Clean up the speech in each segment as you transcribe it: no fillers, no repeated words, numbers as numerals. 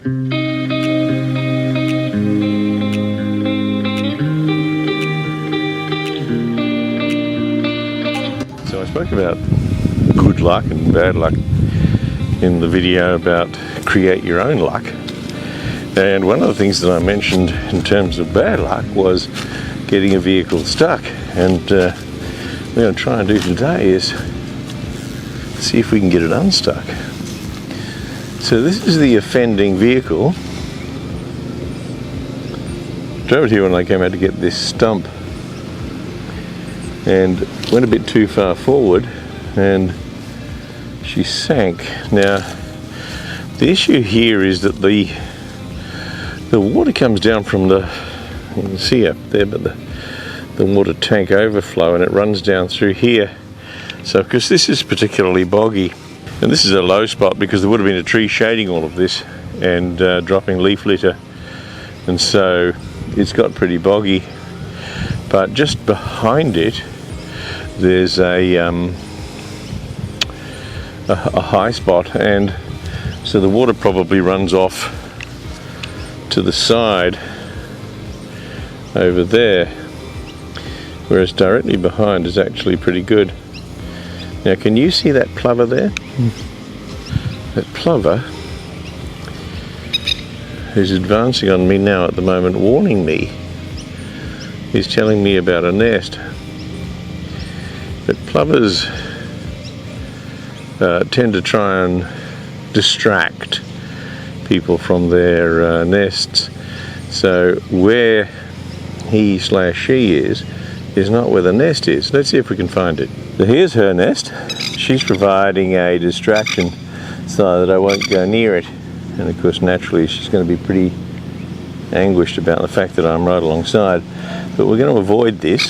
So I spoke about good luck and bad luck in the video about create your own luck. And one of the things that I mentioned in terms of bad luck was getting a vehicle stuck. And what we're going to try and do today is see if we can get it unstuck. So this is the offending vehicle. Drove it here when I came out to get this stump and went a bit too far forward and she sank. Now the issue here is that the water comes down from the, you can see up there, but the water tank overflow, and it runs down through here. So because this is particularly boggy, and this is a low spot because there would have been a tree shading all of this and dropping leaf litter, and so it's got pretty boggy. But just behind it there's a high spot, and so the water probably runs off to the side over there, whereas directly behind is actually pretty good. Now can you see that plover there? That plover who's advancing on me now at the moment, warning me. He's telling me about a nest. But plovers tend to try and distract people from their nests. So where he/she is not where the nest is. Let's see if we can find it. So here's her nest. She's providing a distraction so that I won't go near it. And of course naturally she's going to be pretty anguished about the fact that I'm right alongside. But we're going to avoid this.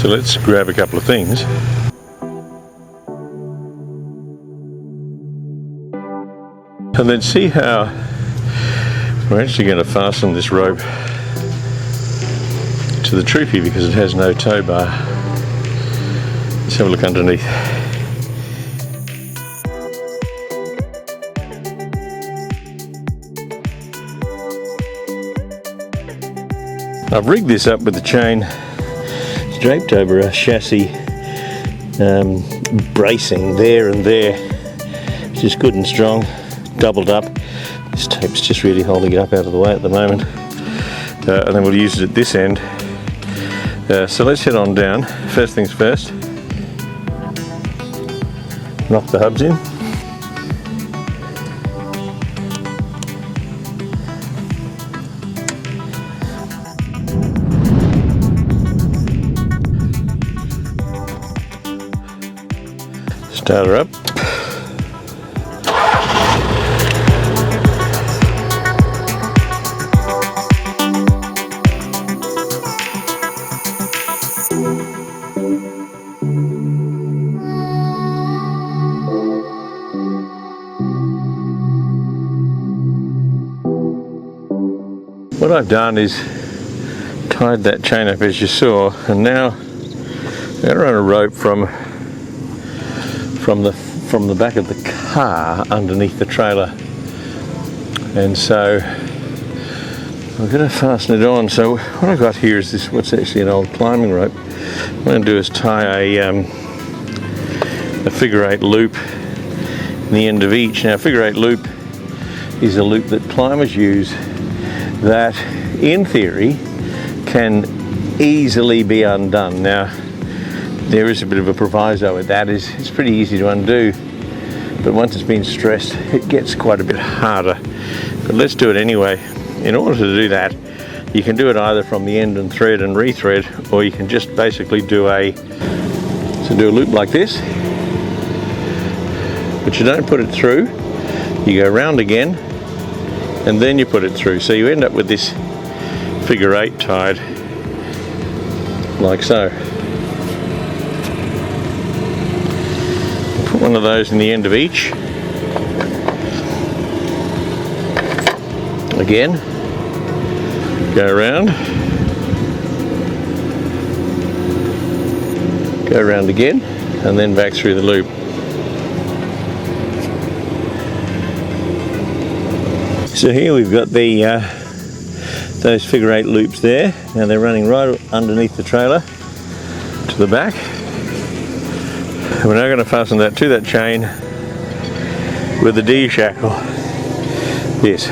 So let's grab a couple of things. And then see how we're actually going to fasten this rope to the Troopy because it has no tow bar. Let's have a look underneath. I've rigged this up with the chain draped over a chassis bracing there and there, which is good and strong, doubled up. This tape's just really holding it up out of the way at the moment, and then we'll use it at this end. So let's head on down. First things first, knock the hubs in. Start her up. what I've done is tied that chain up as you saw, and now I'm going to run a rope from the back of the car underneath the trailer, and so I'm going to fasten it on. So what I've got here is this, what's actually an old climbing rope. What I'm going to do is tie a figure 8 loop in the end of each. Now, figure 8 loop is a loop that climbers use that, in theory, can easily be undone. Now, there is a bit of a proviso with that. It's pretty easy to undo, but once it's been stressed, it gets quite a bit harder. But let's do it anyway. In order to do that, you can do it either from the end and thread and rethread, or you can just basically do a loop like this, but you don't put it through. You go round again, and then you put it through. So you end up with this figure 8 tied like so. Put one of those in the end of each. Again, go around, go around again, and then back through the loop. So here we've got the those figure 8 loops there. Now they're running right underneath the trailer to the back. We're now going to fasten that to that chain with the D shackle. Yes.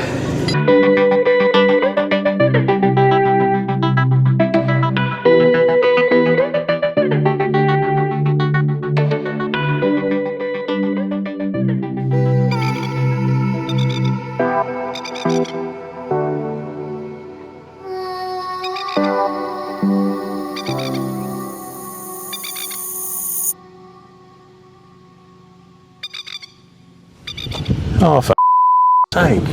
Oh, for sake.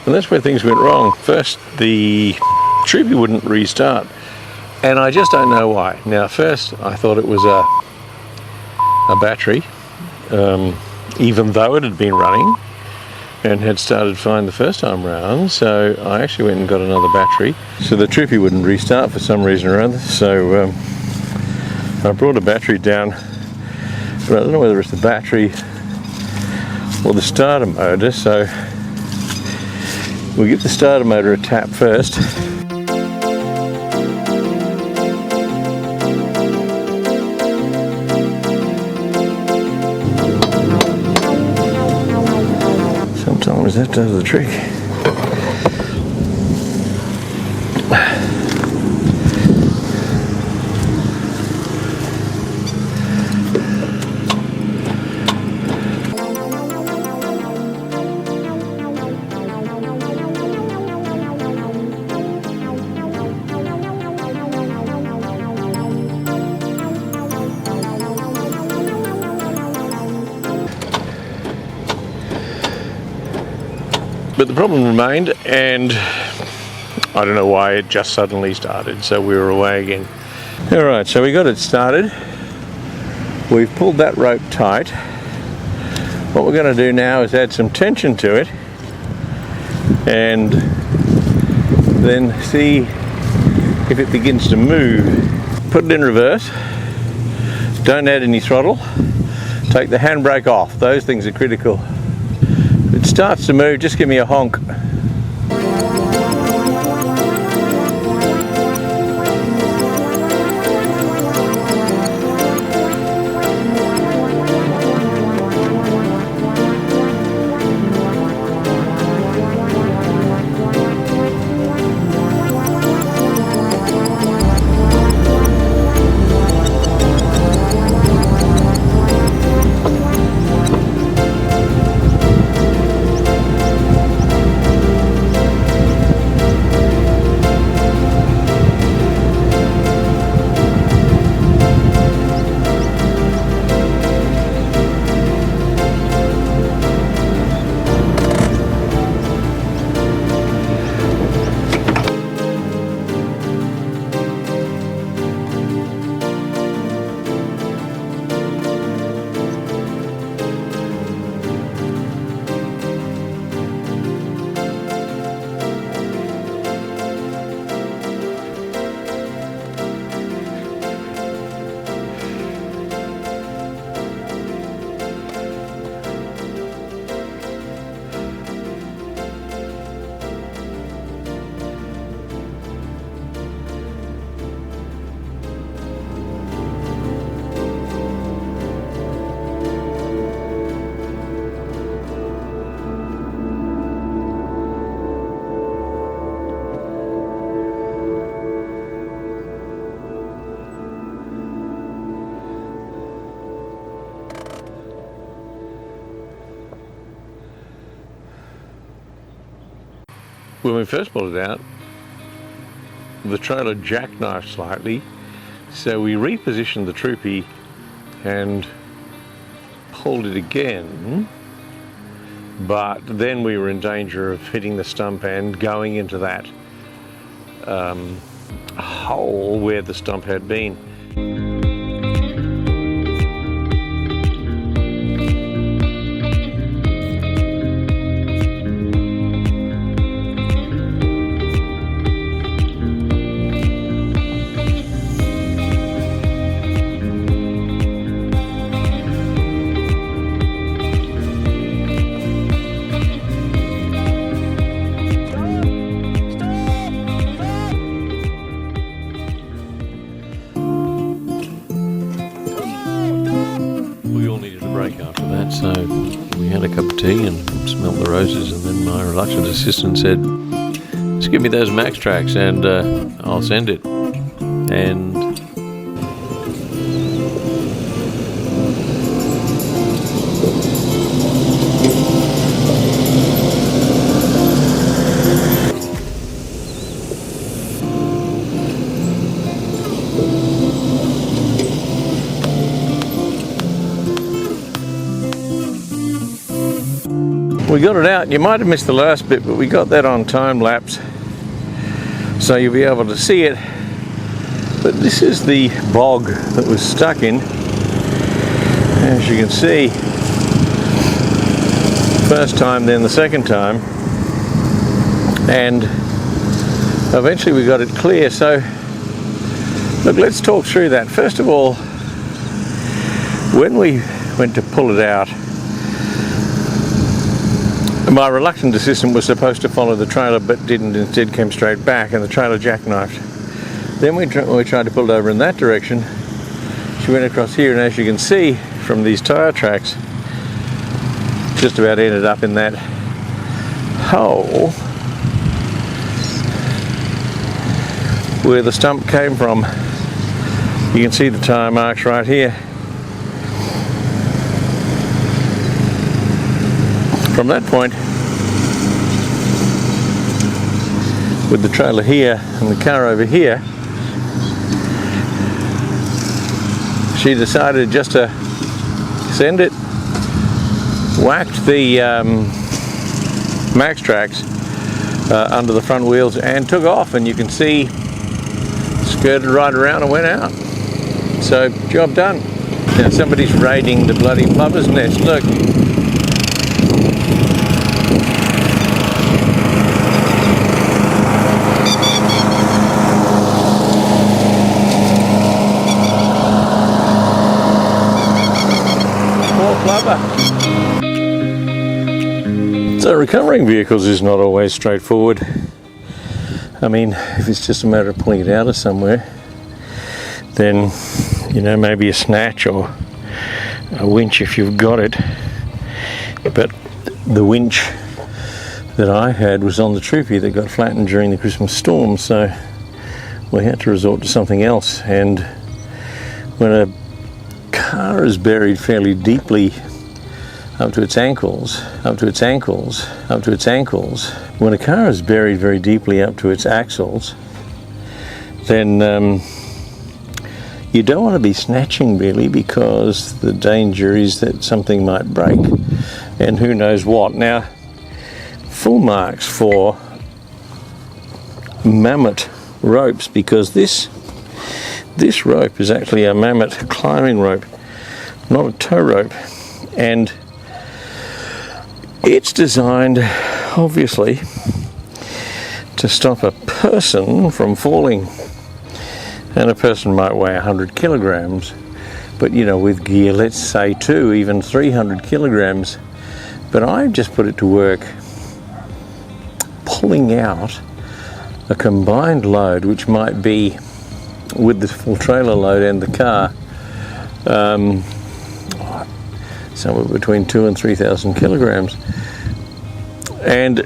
And that's where things went wrong. First, the Troopy wouldn't restart, and I just don't know why. Now, first, I thought it was a battery, even though it had been running and had started fine the first time round. So I actually went and got another battery. So the Troopy wouldn't restart for some reason or other. So I brought a battery down, but I don't know whether it's the battery or the starter motor, so we'll give the starter motor a tap first. Sometimes that does the trick. But the problem remained, and I don't know why it just suddenly started, so we were away again. Alright, so we got it started. We've pulled that rope tight. What we're going to do now is add some tension to it and then see if it begins to move. Put it in reverse. Don't add any throttle. Take the handbrake off. Those things are critical. If it starts to move, just give me a honk. when we first pulled it out, the trailer jackknifed slightly, so we repositioned the troopy and pulled it again, but then we were in danger of hitting the stump and going into that hole where the stump had been. After that, so we had a cup of tea and smelled the roses, and then my reluctant assistant said, just give me those max tracks and I'll send it. And we got it out. You might have missed the last bit, but we got that on time lapse, so you'll be able to see it. But this is the bog that was stuck in, as you can see. First time, then the second time, and eventually we got it clear. So look, let's talk through that. First of all, when we went to pull it out, my reluctant assistant was supposed to follow the trailer but didn't, instead came straight back, and the trailer jackknifed. Then we tried to pull it over in that direction. She went across here, and as you can see from these tyre tracks, just about ended up in that hole where the stump came from. You can see the tyre marks right here. From that point, with the trailer here and the car over here, she decided just to send it, whacked the max tracks under the front wheels and took off, and you can see skirted right around and went out. So job done. Now somebody's raiding the bloody plover's nest. Look. So recovering vehicles is not always straightforward. I mean, if it's just a matter of pulling it out of somewhere, then, you know, maybe a snatch or a winch if you've got it. But the winch that I had was on the troopy that got flattened during the Christmas storm, so we had to resort to something else. And when a car is buried fairly deeply up to its ankles, when a car is buried very deeply up to its axles, then you don't want to be snatching really, because the danger is that something might break and who knows what. Now, full marks for mammoth ropes, because this rope is actually a mammoth climbing rope, not a tow rope, and it's designed obviously to stop a person from falling, and a person might weigh 100 kilograms, but you know, with gear, let's say 2, even 300 kilograms. But I've just put it to work pulling out a combined load, which might be, with the full trailer load and the car, somewhere between 2,000 and 3,000 kilograms. And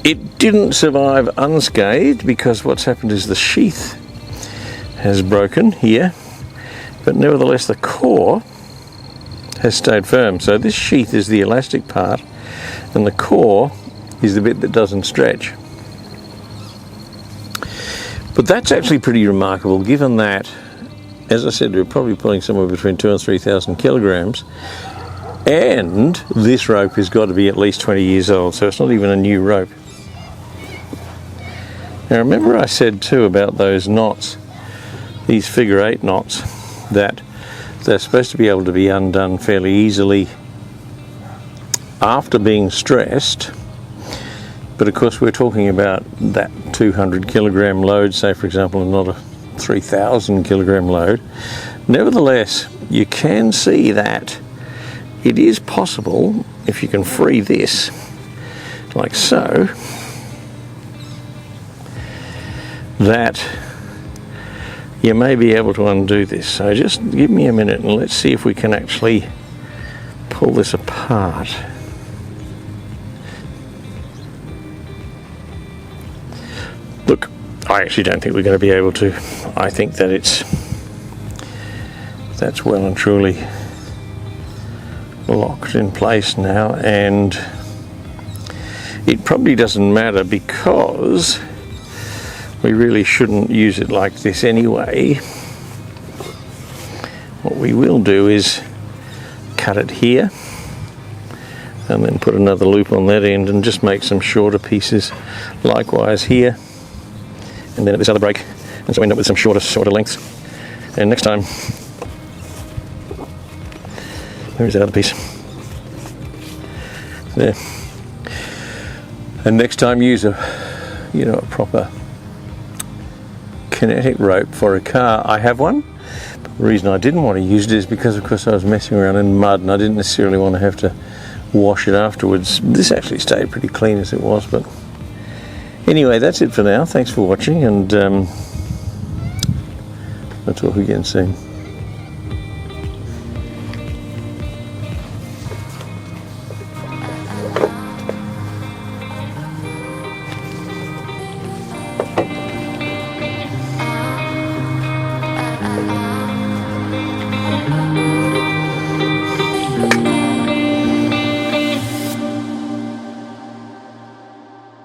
it didn't survive unscathed, because what's happened is the sheath has broken here, but nevertheless the core has stayed firm. So this sheath is the elastic part, and the core is the bit that doesn't stretch. But that's actually pretty remarkable, given that, as I said, we're probably pulling somewhere between 2,000 and 3,000 kilograms, and this rope has got to be at least 20 years old, so it's not even a new rope. Now remember I said too about those knots, these figure 8 knots, that they're supposed to be able to be undone fairly easily after being stressed. But of course we're talking about that 200 kilogram load, say for example, and not a 3,000 kilogram load. Nevertheless, you can see that it is possible, if you can free this like so, that you may be able to undo this. So just give me a minute and let's see if we can actually pull this apart. Look, I actually don't think we're going to be able to. I think that that's well and truly locked in place now, and it probably doesn't matter because we really shouldn't use it like this anyway. What we will do is cut it here and then put another loop on that end and just make some shorter pieces likewise here, and then at this other break, and so end up with some shorter lengths. And next time, where is that other piece? There. And next time use a proper kinetic rope for a car. I have one. But the reason I didn't want to use it is because of course I was messing around in mud and I didn't necessarily want to have to wash it afterwards. This actually stayed pretty clean as it was, but anyway, that's it for now. Thanks for watching, and I'll talk again soon.